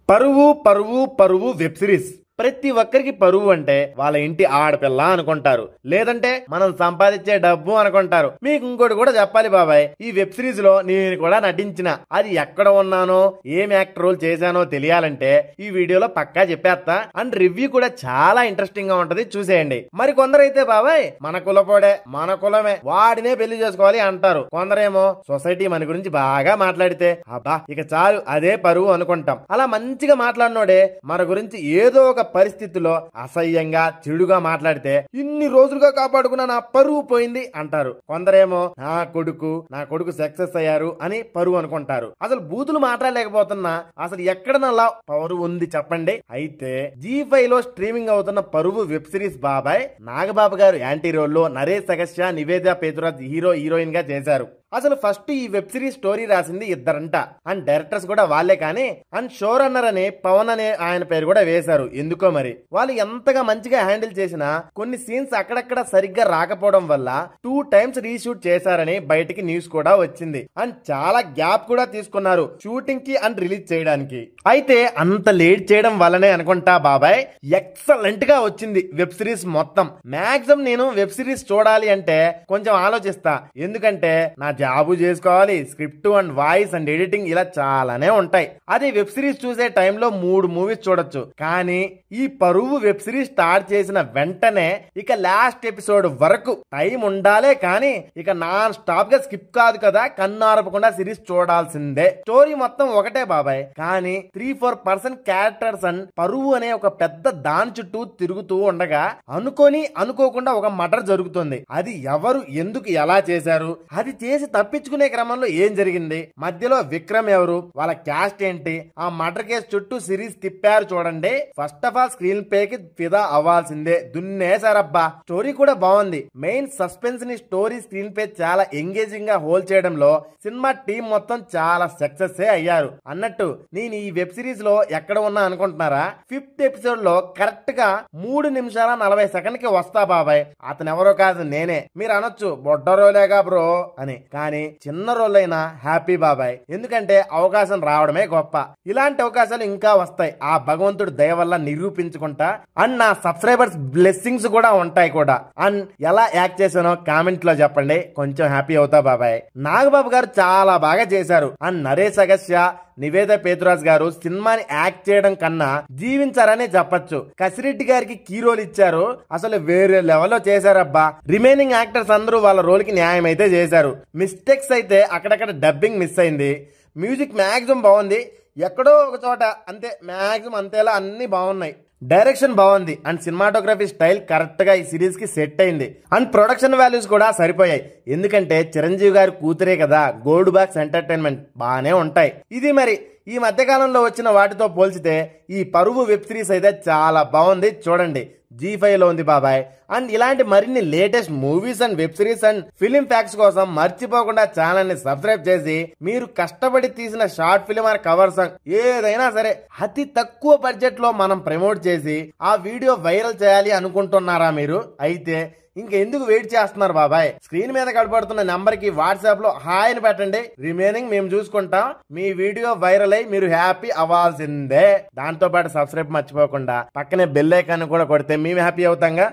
పరువు పరువు పరువు వెబ్ సిరీస్. ప్రతి ఒక్కరికి పరువు అంటే వాళ్ళ ఇంటి ఆడపిల్ల అనుకుంటారు, లేదంటే మనం సంపాదించే డబ్బు అనుకుంటారు. మీకు ఇంకోటి కూడా చెప్పాలి బాబాయ్, ఈ వెబ్ సిరీస్ లో నేను కూడా నటించిన, అది ఎక్కడ ఉన్నానో ఏం యాక్టర్ రోల్ చేశానో తెలియాలంటే ఈ వీడియోలో పక్కా చెప్పేస్తా. అండ్ రివ్యూ కూడా చాలా ఇంట్రెస్టింగ్ గా ఉంటది, చూసేయండి. మరి కొందరైతే బాబాయ్ మన కులపోడే, మన కులమే, వాడినే పెళ్లి చేసుకోవాలి అంటారు. కొందరేమో సొసైటీ మన గురించి బాగా మాట్లాడితే అబ్బా ఇక చాలు అదే పరువు అనుకుంటాం. అలా మంచిగా మాట్లాడినోడే మన గురించి ఏదో ఒక పరిస్థితిలో అసహ్యంగా చెడుగా మాట్లాడితే ఇన్ని రోజులుగా కాపాడుకున్న నా పరువు పోయింది అంటారు. కొందరేమో నా కొడుకు సక్సెస్ అయ్యారు అని పరువు అనుకుంటారు. అసలు బూతులు మాట్లాడలేకపోతున్నా అసలు ఎక్కడ నల్లా పరువు ఉంది చెప్పండి. అయితే G5 లో స్ట్రీమింగ్ అవుతున్న పరువు వెబ్ సిరీస్ బాబాయ్ నాగబాబు గారు యాంటీ రోల్ లో నరేష్ అగస్త్య, నివేద పేతురాజ్ హీరోయిన్ గా చేశారు. అసలు ఫస్ట్ ఈ వెబ్ సిరీస్ స్టోరీ రాసింది ఇద్దరంట, అండ్ డైరెక్టర్స్ కూడా వాళ్ళే. కానీ అండ్ షో రన్నర్ అని పవన్ అనే ఆయన పేరు కూడా వేశారు. ఎందుకో మరి వాళ్ళు ఎంతగా మంచిగా హ్యాండిల్ చేసినా కొన్ని సీన్స్ అక్కడక్కడ సరిగ్గా రాకపోవడం వల్ల 2 times రీషూట్ చేశారని బయటికి న్యూస్ కూడా వచ్చింది. అండ్ చాలా గ్యాప్ కూడా తీసుకున్నారు షూటింగ్ కి అండ్ రిలీజ్ చేయడానికి. అయితే అంత లేట్ చేయడం వల్లనే అనుకుంటా బాబాయ్ ఎక్సలెంట్ గా వచ్చింది వెబ్ సిరీస్ మొత్తం. మాక్సిమం నేను వెబ్ సిరీస్ చూడాలి అంటే కొంచెం ఆలోచిస్తా, ఎందుకంటే నా జాబు చేసుకోవాలి, script and voice and editing ఇలా చాలానే ఉంటాయి. అదే వెబ్ సిరీస్ చూసే టైంలో 3 మూవీస్ చూడొచ్చు. కానీ ఈ పరువు వెబ్ సిరీస్ స్టార్ట్ చేసిన వెంటనే ఇక లాస్ట్ ఎపిసోడ్ వరకు టైం ఉండాలే, కానీ ఇక నాన్ స్టాప్ గా స్కిప్ కాదు కదా, కన్నారపకుండా సిరీస్ చూడాల్సిందే. స్టోరీ మొత్తం ఒకటే బాబాయ్, కానీ 3-4% క్యారెక్టర్స్ అండ్ పరువు అనే ఒక పెద్ద దాని చుట్టూ తిరుగుతూ ఉండగా అనుకోకుండా ఒక మర్డర్ జరుగుతుంది. అది ఎవరు, ఎందుకు, ఎలా చేశారు, అది చేసి తప్పించుకునే క్రమంలో ఏం జరిగింది, మధ్యలో విక్రమ్ ఎవరు, వాళ్ళ క్యాస్ట్ ఏంటి, ఆ మర్డర్ కేసు చుట్టూ సిరీస్ తిప్పారు చూడండి. ఫస్ట్ ఆఫ్ ఆల్ స్క్రీన్ ప్లేకి ఫిదా అవ్వాల్సిందే, దున్నేసారబ్బా. స్టోరీ కూడా బాగుంది. మెయిన్ సస్పెన్స్ ని స్టోరీ స్క్రీన్ ప్లే చాలా ఎంగేజింగ్ గా హోల్డ్ చేయడంలో సినిమా టీం మొత్తం చాలా సక్సెస్ అయ్యారు. అన్నట్టు నేను ఈ వెబ్ సిరీస్ లో ఎక్కడ ఉన్నా అనుకుంటున్నారా, 5th ఎపిసోడ్ లో కరెక్ట్ గా 3 నిమిషాల 40 సెకండ్కి వస్తా బాబాయ్. అతను ఎవరో కాదు నేనే. మీరు అనొచ్చు బొడ్డ రోలేగా బ్రో అని, కానీ చిన్న రోల్ అయినా హ్యాపీ బాబాయ్, ఎందుకంటే అవకాశం రావడమే గొప్ప. ఇలాంటి అవకాశాలు ఇంకా వస్తాయి ఆ భగవంతుడు దయ వల్ల నిరూపించుకుంటా. అండ్ నా సబ్స్క్రైబర్స్ బ్లెస్సింగ్స్ కూడా ఉంటాయి కూడా. అండ్ ఎలా యాక్ట్ చేశానో కామెంట్ లో చెప్పండి, కొంచెం హ్యాపీ అవుతా బాబాయ్. నాగబాబు గారు చాలా బాగా చేశారు. అండ్ నరేష్ అగస్త్య, నివేద పేతురాజ్ గారు సినిమాని యాక్ట్ చేయడం కన్నా జీవించారనే చెప్పొచ్చు. కసిరెడ్డి గారికి కీ రోల్ ఇచ్చారు, అసలు వేరే లెవెల్లో చేశారబ్బా. రిమైనింగ్ యాక్టర్స్ అందరూ వాళ్ళ రోల్ కి న్యాయం అయితే చేశారు. మిస్టేక్స్ అయితే అక్కడక్కడ డబ్బింగ్ మిస్ అయింది. మ్యూజిక్ మ్యాక్సిమం బాగుంది, ఎక్కడో ఒక చోట అంతే, మ్యాక్సిమం అంతేలా అన్ని బాగున్నాయి. డైరెక్షన్ బాగుంది అండ్ సినిమాటోగ్రఫీ స్టైల్ కరెక్ట్ గా ఈ సిరీస్ కి సెట్ అయింది. అండ్ ప్రొడక్షన్ వాల్యూస్ కూడా సరిపోయాయి, ఎందుకంటే చిరంజీవి గారి కూతురే కదా. గోల్డ్ బాక్స్ ఎంటర్టైన్మెంట్ బాగానే ఉంటాయి. ఇది మరి ఈ మధ్యకాలంలో వచ్చిన వాటితో పోల్చితే ఈ పరువు వెబ్ సిరీస్ అయితే చాలా బాగుంది, చూడండి. G5 లో ఉంది బాబాయ్. అండ్ ఇలాంటి మరిన్ని latest movies and web series and film facts కోసం మర్చిపోకుండా ఛానల్ ని సబ్స్క్రైబ్ చేసి మీరు కష్టపడి తీసిన short film or cover song ఏదైనా సరే అతి తక్కువ బడ్జెట్ లో మనం ప్రమోట్ చేసి ఆ వీడియో వైరల్ చేయాలి అనుకుంటున్నారా మీరు? అయితే ఇంకెందుకు వెయిట్ చేస్తున్నారు బాబాయ్, స్క్రీన్ మీద కనబడుతున్న నెంబర్ కి వాట్సాప్ లో హాయ్ అని పెట్టండి. రిమైనింగ్ మేము చూసుకుంటాం. మీ వీడియో వైరల్ అయ్యి మీరు హ్యాపీ అవ్వాల్సిందే. దాంతో పాటు సబ్స్క్రైబ్ మర్చిపోకుండా పక్కనే బెల్ ఐకాన్ కూడా కొడితే మేము హ్యాపీ అవుతాంగా.